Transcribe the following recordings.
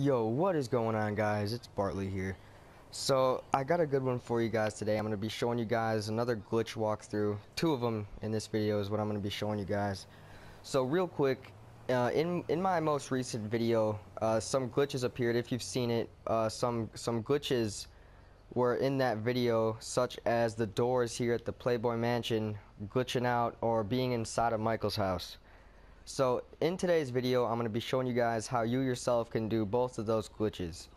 Yo, what is going on, guys? It's Bartley here. So I got a good one for you guys today. I'm going to be showing you guys another glitch walkthrough. Two of them in this video is what I'm going to be showing you guys. So real quick, in my most recent video, some glitches appeared. If you've seen it, some glitches were in that video, such as the doors here at the Playboy Mansion glitching out or being inside of Michael's house. So in today's video, I'm going to be showing you guys how you yourself can do both of those glitches.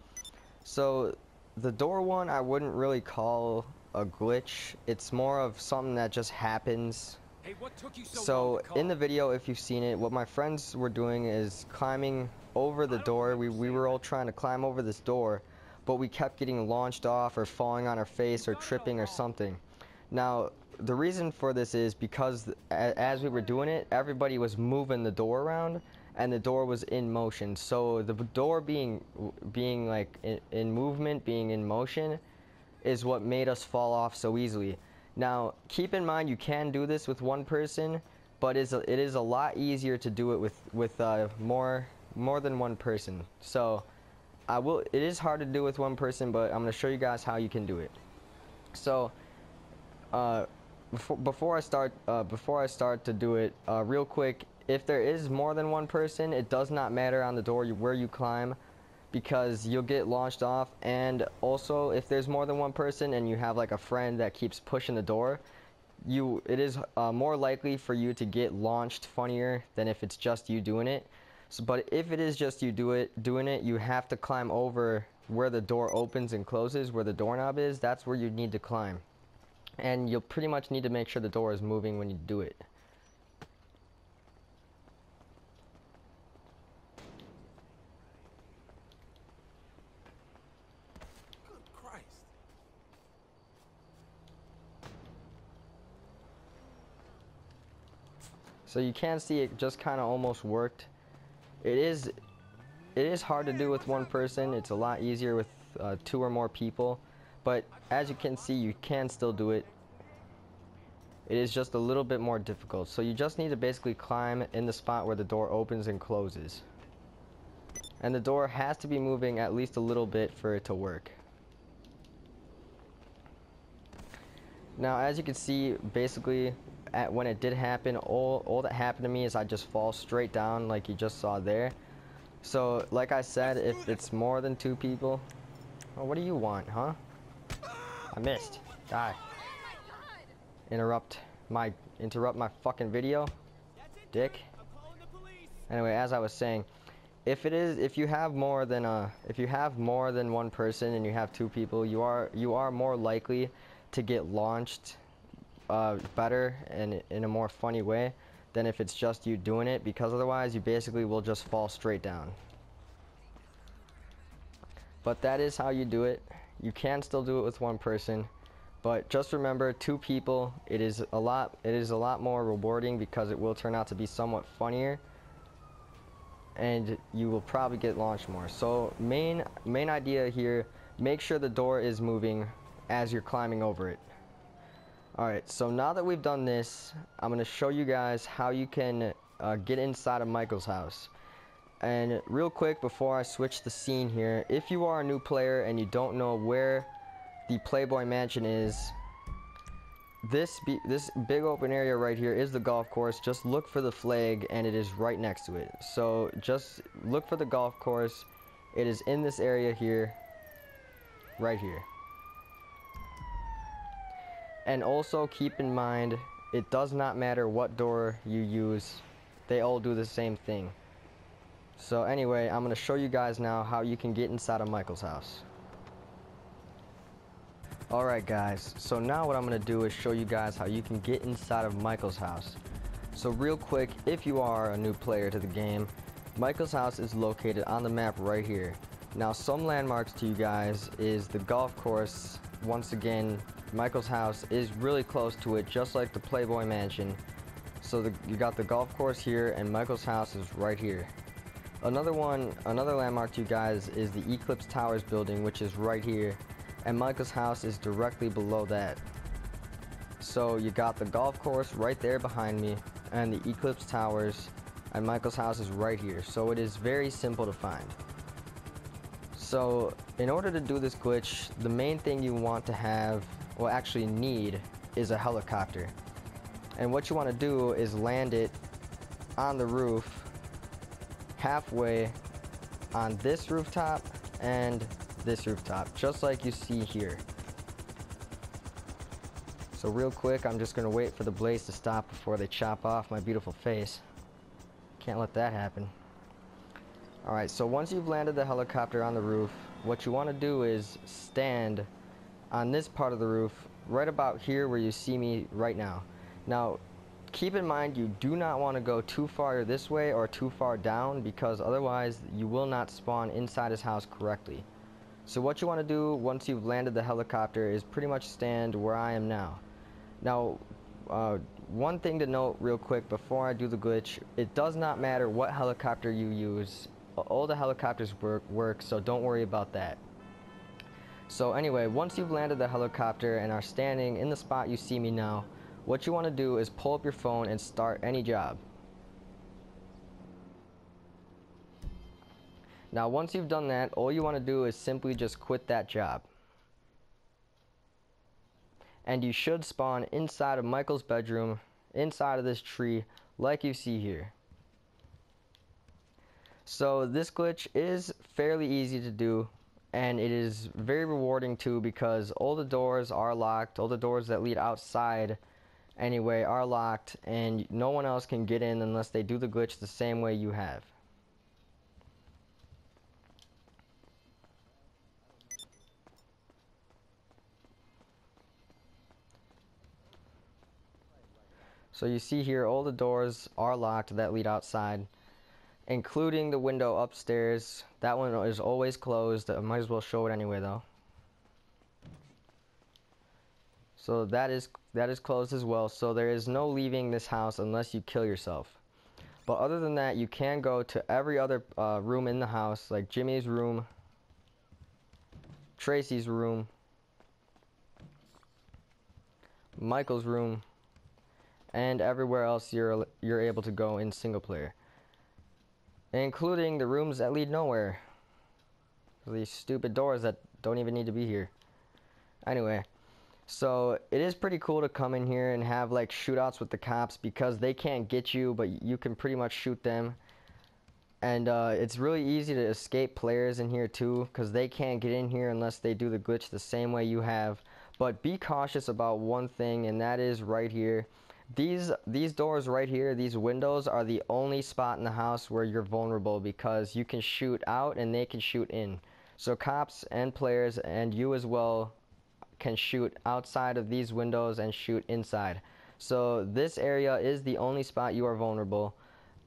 So the door one I wouldn't really call a glitch. It's more of something that just happens. Hey, what took you so in the video, if you've seen it, what my friends were doing is climbing over the door. We were all trying to climb over this door, but we kept getting launched off or falling on our face or tripping or something. Now, the reason for this is because as we were doing it, everybody was moving the door around and the door was in motion. So the door being like in movement, being in motion, is what made us fall off so easily. Now, keep in mind you can do this with one person, but it is a lot easier to do it with more than one person. So it is hard to do with one person, but I'm going to show you guys how you can do it. So before I start to do it, real quick, if there is more than one person, it does not matter on the door where you climb, because you'll get launched off. And also, if there's more than one person and you have like a friend that keeps pushing the door, it is more likely for you to get launched funnier than if it's just you doing it. So, but if it is just you doing it, you have to climb over where the door opens and closes, where the doorknob is. That's where you need to climb. And you'll pretty much need to make sure the door is moving when you do it. Good Christ. So you can see it just kind of almost worked. It is hard to do with one person. It's a lot easier with two or more people. But as you can see, you can still do it. It is just a little bit more difficult. So you just need to basically climb in the spot where the door opens and closes. And the door has to be moving at least a little bit for it to work. Now, as you can see, basically, when it did happen, all that happened to me is I just fall straight down like you just saw there. So, like I said, if it's more than two people... Oh, what do you want, huh? I missed. Die. Interrupt my fucking video, dick. Anyway, as I was saying, if you have more than one person and you have two people, you are more likely to get launched better and in a more funny way than if it's just you doing it, because otherwise you basically will just fall straight down. But that is how you do it. You can still do it with one person, but just remember, two people, it is a lot more rewarding, because it will turn out to be somewhat funnier and you will probably get launched more. So main idea here, make sure the door is moving as you're climbing over it. Alright, so now that we've done this, I'm going to show you guys how you can get inside of Michael's house. And real quick, before I switch the scene here, if you are a new player and you don't know where the Playboy Mansion is, this big open area right here is the golf course. Just look for the flag and it is right next to it. So just look for the golf course. It is in this area here, right here. And also keep in mind, it does not matter what door you use, they all do the same thing. So anyway, I'm going to show you guys now how you can get inside of Michael's house. Alright guys, so now what I'm going to do is show you guys how you can get inside of Michael's house. So real quick, if you are a new player to the game, Michael's house is located on the map right here. Now, some landmarks to you guys is the golf course. Once again, Michael's house is really close to it, just like the Playboy Mansion. So you got the golf course here and Michael's house is right here. Another landmark to you guys is the Eclipse Towers building, which is right here, and Michael's house is directly below that. So you got the golf course right there behind me and the Eclipse Towers, and Michael's house is right here. So it is very simple to find. So in order to do this glitch, the main thing you want to have, well actually need, is a helicopter. And what you want to do is land it on the roof halfway on this rooftop and this rooftop, just like you see here. So real quick, I'm just gonna wait for the blaze to stop before they chop off my beautiful face. Can't let that happen. Alright, so once you've landed the helicopter on the roof, what you want to do is stand on this part of the roof, right about here where you see me right now. Now, keep in mind you do not want to go too far this way or too far down, because otherwise you will not spawn inside his house correctly. So what you want to do once you've landed the helicopter is pretty much stand where I am now. Now, one thing to note real quick before I do the glitch, it does not matter what helicopter you use. All the helicopters work, so don't worry about that. So anyway, once you've landed the helicopter and are standing in the spot you see me now, what you want to do is pull up your phone and start any job. Now once you've done that, all you want to do is simply just quit that job. And you should spawn inside of Michael's bedroom, inside of this tree, like you see here. So this glitch is fairly easy to do, and it is very rewarding too, because all the doors are locked. All the doors that lead outside anyway are locked, and no one else can get in unless they do the glitch the same way you have. So you see here, all the doors are locked that lead outside, including the window upstairs. That one is always closed. I might as well show it anyway though. So that is closed as well. So there is no leaving this house unless you kill yourself. But other than that, you can go to every other room in the house, like Jimmy's room, Tracy's room, Michael's room, and everywhere else you're able to go in single player, including the rooms that lead nowhere. These stupid doors that don't even need to be here. Anyway, so it is pretty cool to come in here and have like shootouts with the cops, because they can't get you, but you can pretty much shoot them. And it's really easy to escape players in here too, because they can't get in here unless they do the glitch the same way you have. But be cautious about one thing, and that is right here. These doors right here, these windows, are the only spot in the house where you're vulnerable, because you can shoot out and they can shoot in. So cops and players, and you as well, can shoot outside of these windows and shoot inside. So this area is the only spot you are vulnerable.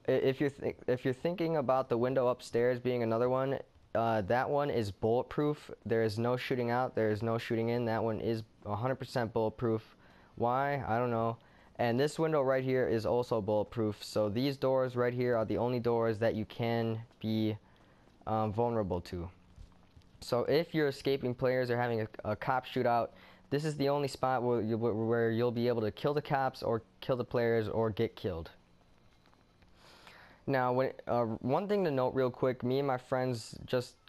If you're thinking about the window upstairs being another one, that one is bulletproof. There is no shooting out, there is no shooting in. That one is 100% bulletproof. Why? I don't know. And this window right here is also bulletproof. So these doors right here are the only doors that you can be vulnerable to. So if you're escaping players or having a cop shootout, this is the only spot where you'll be able to kill the cops or kill the players or get killed. Now, one thing to note real quick, me and my friends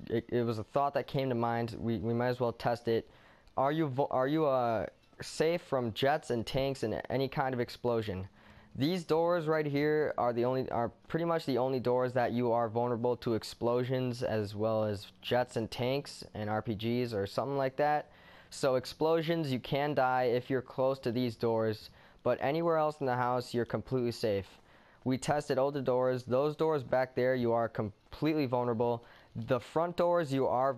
it was a thought that came to mind. We might as well test it. Are you safe from jets and tanks and any kind of explosion? These doors right here are pretty much the only doors that you are vulnerable to explosions, as well as jets and tanks and RPGs or something like that. So explosions, you can die if you're close to these doors, but anywhere else in the house you're completely safe. We tested all the doors. Those doors back there, you are completely vulnerable. The front doors, you are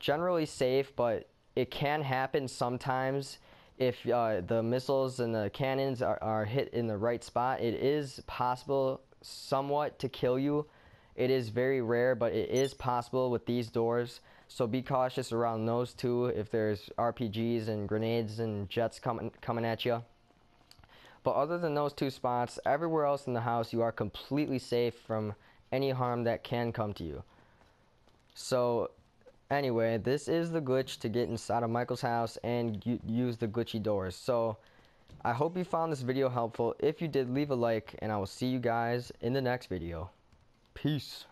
generally safe, but it can happen sometimes. If the missiles and the cannons are hit in the right spot, it is possible somewhat to kill you. It is very rare, but it is possible with these doors. So be cautious around those two if there's RPGs and grenades and jets coming at you. But other than those two spots, everywhere else in the house you are completely safe from any harm that can come to you. So anyway, this is the glitch to get inside of Michael's house and use the glitchy doors. So I hope you found this video helpful. If you did, leave a like, and I will see you guys in the next video. Peace.